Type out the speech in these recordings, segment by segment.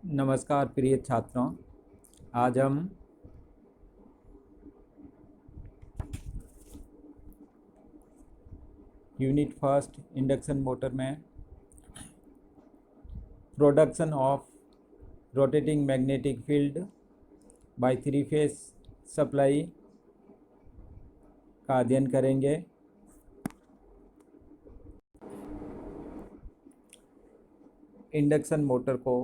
नमस्कार प्रिय छात्रों। आज हम यूनिट फर्स्ट इंडक्शन मोटर में production of rotating magnetic field by three phase supply का अध्ययन करेंगे। इंडक्शन मोटर को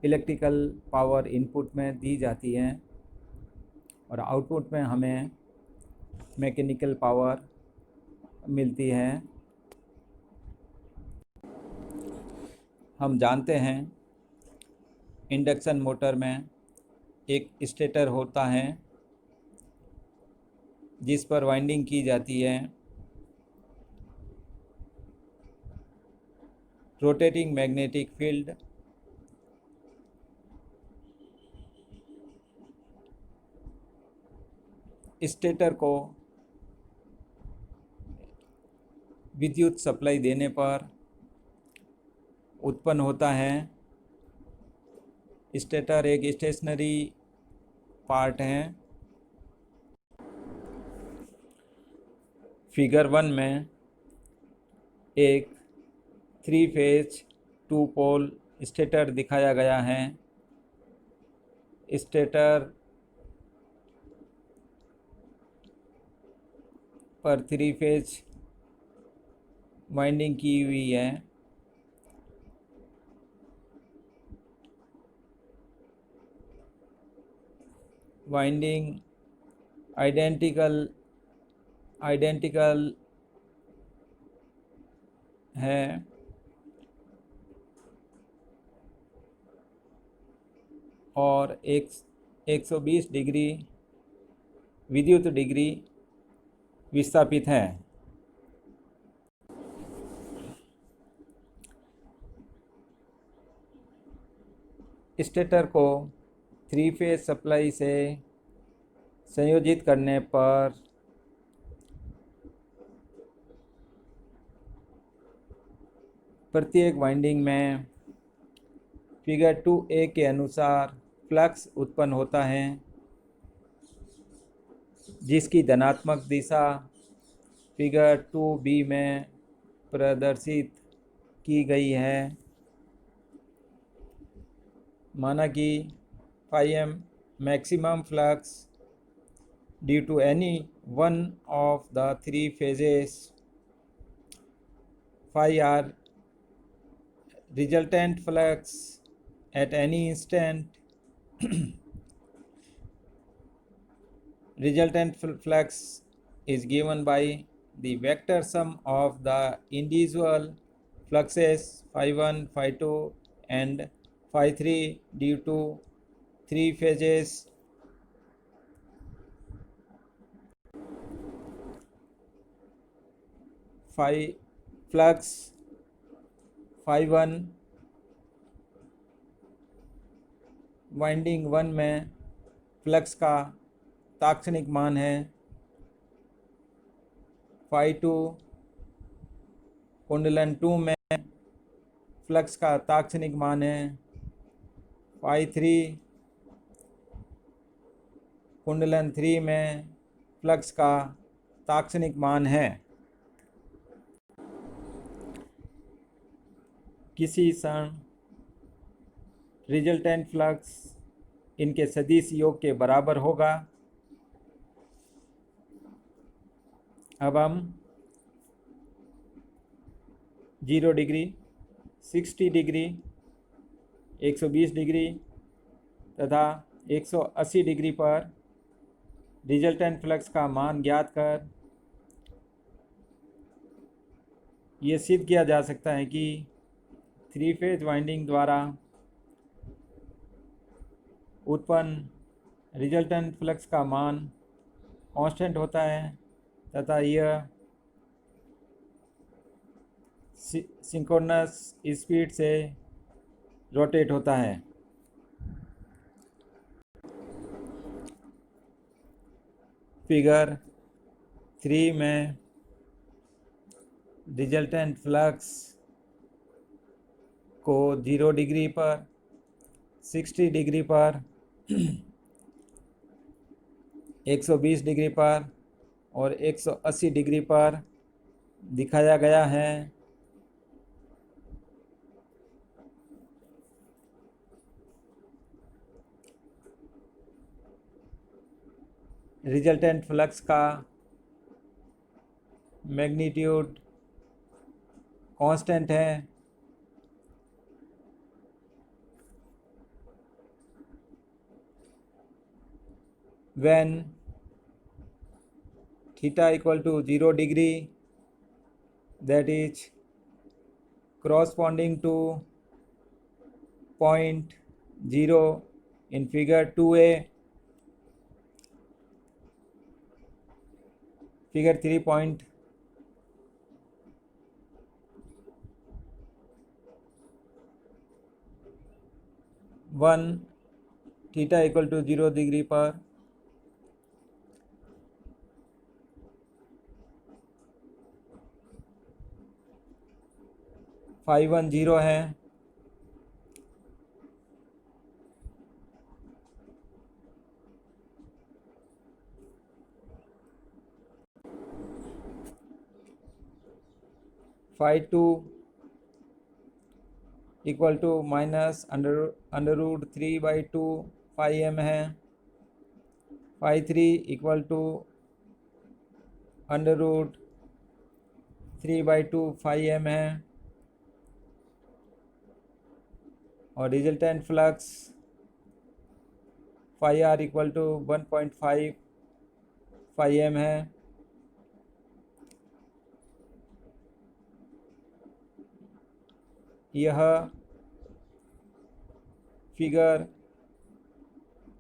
इलेक्ट्रिकल पावर इनपुट में दी जाती है और आउटपुट में हमें मैकेनिकल पावर मिलती है। हम जानते हैं इंडक्शन मोटर में एक स्टेटर होता है जिस पर वाइंडिंग की जाती है। रोटेटिंग मैग्नेटिक फील्ड स्टेटर को विद्युत सप्लाई देने पर उत्पन्न होता है। स्टेटर एक स्टेशनरी पार्ट है। फिगर 1 में एक 3 फेज 2 पोल स्टेटर दिखाया गया है। स्टेटर पर 3 फेज वाइंडिंग की हुई है। वाइंडिंग आइडेंटिकल है और 120 डिग्री विद्युत डिग्री विस्थापित है। स्टेटर को 3 फेज सप्लाई से संयोजित करने पर प्रत्येक वाइंडिंग में फिगर 2A के अनुसार फ्लक्स उत्पन्न होता है जिसकी धनात्मक दिशा फिगर 2B में प्रदर्शित की गई है। माना कि m maximum flux due to any one of the 3 phases, r resultant flux at any instant. Resultant flux is given by the vector sum of the individual fluxes phi1, phi2 and phi3 due to 3 phases. Flux phi1 winding 1 में flux का तात्क्षणिक मान है। phi2 कुंडलन 2 में flux का तात्क्षणिक मान है। phi3 कुंडलन 3 में flux का तात्क्षणिक मान है। किसी क्षण रिजल्टेंट फ्लक्स इनके सदिश योग के बराबर होगा। अब हम 0 डिग्री, 60 डिग्री, 120 डिग्री तथा 180 डिग्री पर रिजल्टेंट फ्लक्स का मान ज्ञात कर ये सिद्ध किया जा सकता है कि 3 फेज वाइंडिंग द्वारा उत्पन्न रिजल्टेंट फ्लक्स का मान कांस्टेंट होता है तथा यह सिंक्रोनस स्पीड से रोटेट होता है। फिगर 3 में रिजल्टेंट फ्लक्स को 0 डिग्री पर, 60 डिग्री पर, 120 डिग्री पर और 180 डिग्री पर दिखाया गया है। रिजल्टेंट फ्लक्स का मैग्नीट्यूड कांस्टेंट है। When theta equal to 0 degree, that is corresponding to point 0 in figure 2a, figure 3.1 theta equal to 0 degree पर phi 1 0 है। phi 2 equal to minus under root 3/2 phi m है। phi 3 equal to under root 3/2 phi m है। और resultant flux phi r equal to 1.5 phi m है। यह figure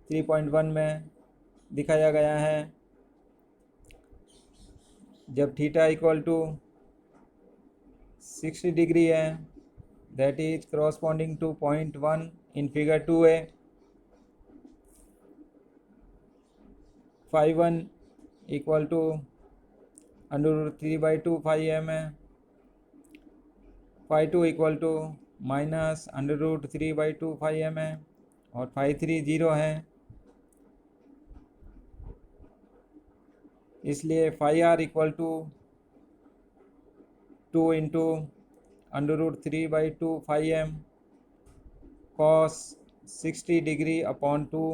3.1 में दिखाया गया है। जब थीटा इक्वल टू 60 डिग्री है, that is corresponding to point 1 in figure 2a, phi 1 equal to under root 3/2 phi m है। phi 2 equal to minus under root 3/2 phi m है। और phi 3 0 है। इसलिए phi r equal to 2 into under root 3/2 phi m cos 60 degree upon 2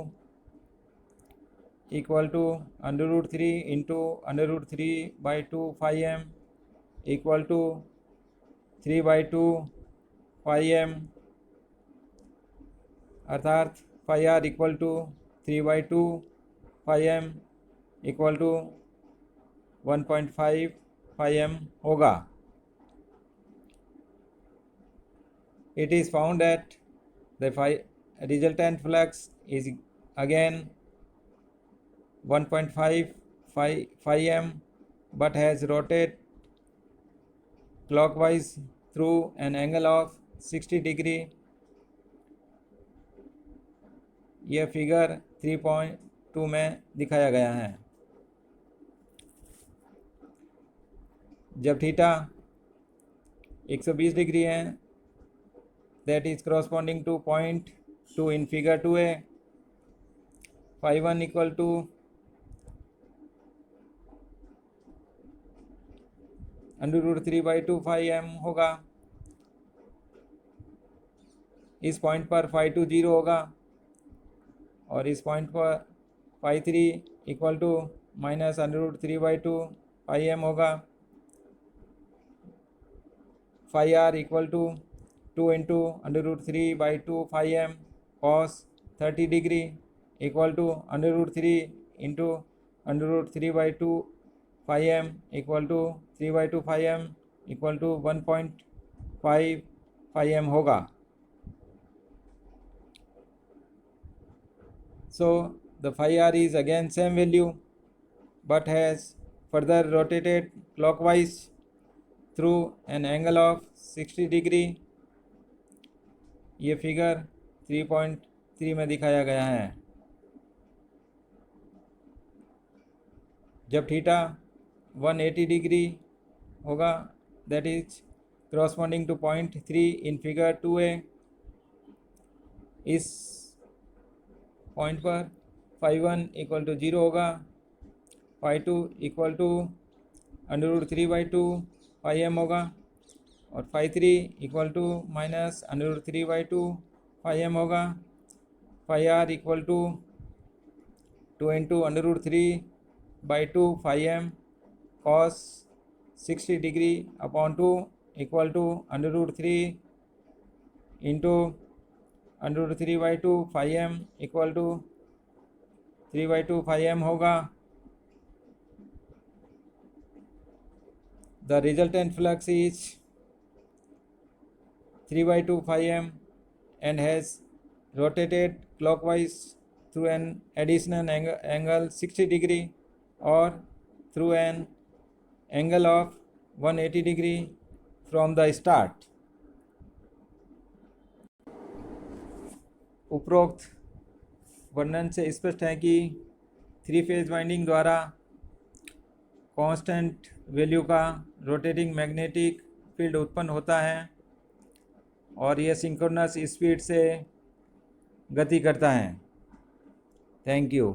equal to under root 3 into under root 3/2 phi m equal to 3/2 phi m, अर्थात phi r equal to 3/2 phi m equal to 1.5 phi m होगा। It is found that the resultant flux is again 1.5 phi m but has rotated clockwise through an angle of 60 degree। यह figure 3.2 में दिखाया गया है। जब theta 120 degree है, that is corresponding to point 2 in figure 2a, phi 1 equal to under root 3/2 phi m होगा। इस point पर phi 2 0 होगा और इस पॉइंट पर phi 3 equal to minus under root 3/2 phi m होगा। phi r equal to 2 into under root 3/2 phi m cos 30 degree equal to under root 3 into under root 3/2 phi m equal to 3/2 phi m equal to 1.5 phi m होगा। So the phi r is again same value but has further rotated clockwise through an angle of 60 degree. ये figure 3.3 में दिखाया गया है। जब theta 180 degree होगा, that is corresponding to point 3 in figure 2a. इस point पर phi1 इक्वल टू 0 होगा, phi2 equal to √3/2 phi m होगा और phi3 equal to minus √3/2 phi m होगा। phi r equal to 2 into √3/2 phi m cos 60 degree upon 2 equal to √3 into √3/2 phi m equal to 3/2 phi m होगा। The resultant flux is 3/2 phi m and has rotated clockwise through an additional angle 60 degree or through an angle of 180 degree from the start. उपरोक्त वर्णन से स्पष्ट है कि 3 phase winding द्वारा constant value का rotating magnetic field उत्पन्न होता है और यह सिंक्रोनस स्पीड से गति करता है। Thank you.